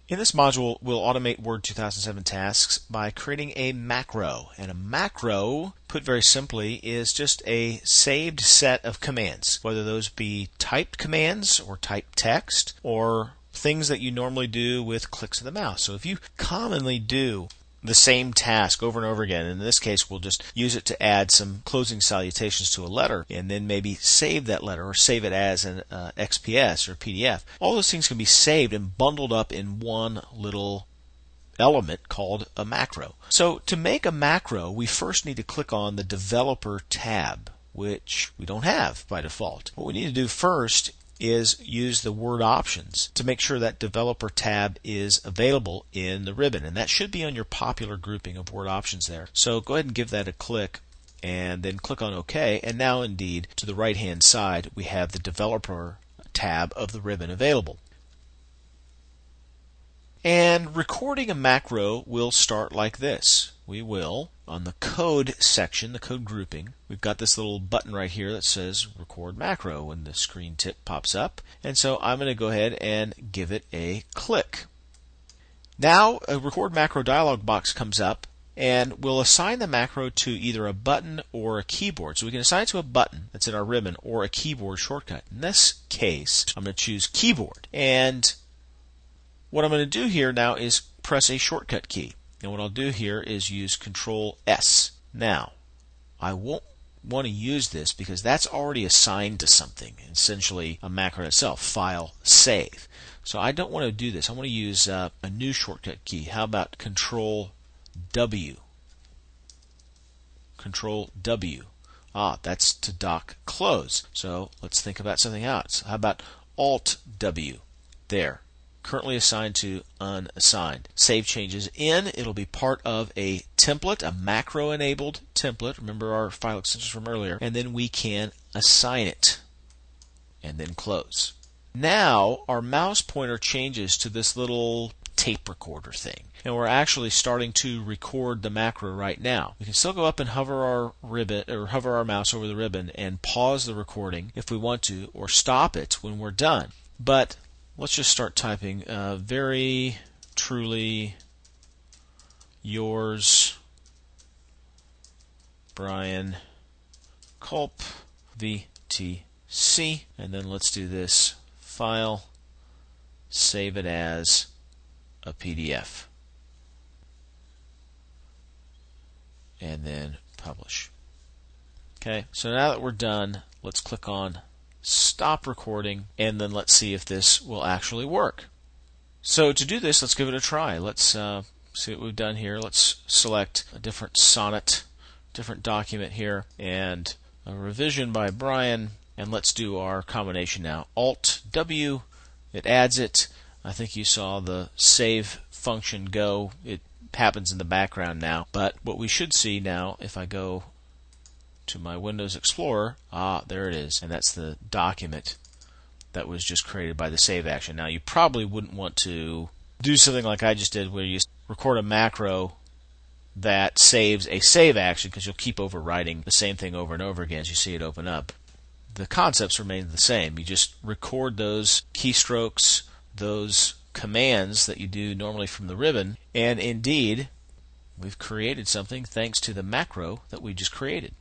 In this module, we'll automate Word 2007 tasks by creating a macro. And a macro, put very simply, is just a saved set of commands, whether those be typed commands or typed text or things that you normally do with clicks of the mouse. So if you commonly do the same task over and over again. In this case, we'll just use it to add some closing salutations to a letter and then maybe save that letter or save it as an XPS or PDF. All those things can be saved and bundled up in one little element called a macro. So to make a macro, we first need to click on the Developer tab, which we don't have by default. What we need to do first is use the Word options to make sure that Developer tab is available in the ribbon, and that should be on your popular grouping of Word options there. So go ahead and give that a click and then click on OK, and now indeed to the right hand side we have the Developer tab of the ribbon available. And recording a macro will start like this. We will, on the code section, the code grouping, we've got this little button right here that says record macro when the screen tip pops up. And so I'm going to go ahead and give it a click. Now a record macro dialog box comes up and we'll assign the macro to either a button or a keyboard. So we can assign it to a button that's in our ribbon or a keyboard shortcut. In this case, I'm going to choose keyboard. And what I'm going to do here now is press a shortcut key. And what I'll do here is use Control S. Now, I won't want to use this because that's already assigned to something, essentially a macro itself, file, save. So I don't want to do this. I want to use a new shortcut key. How about Control W? Control W. That's to dock close. So let's think about something else. How about Alt W? There. Currently assigned to unassigned. Save changes in. It'll be part of a template, a macro enabled template. Remember our file extensions from earlier. And then we can assign it and then close. Now our mouse pointer changes to this little tape recorder thing. And we're actually starting to record the macro right now. We can still go up and hover our ribbon or hover our mouse over the ribbon and pause the recording if we want to, or stop it when we're done. But let's just start typing. Very truly yours, Brian Culp, VTC. And then let's do this. File, save it as a PDF. And then publish. Okay, so now that we're done, let's click on stop recording, and then let's see if this will actually work. So to do this, let's give it a try. Let's see what we've done here. Let's select a different sonnet, different document here, and a revision by Brian, and let's do our combination now. Alt W, it adds it. I think you saw the save function go. It happens in the background now, but what we should see now, if I go to my Windows Explorer, there it is, and that's the document that was just created by the save action. Now you probably wouldn't want to do something like I just did where you record a macro that saves a save action, because you'll keep overwriting the same thing over and over again as you see it open up. The concepts remain the same. You just record those keystrokes, those commands that you do normally from the ribbon, and indeed we've created something thanks to the macro that we just created.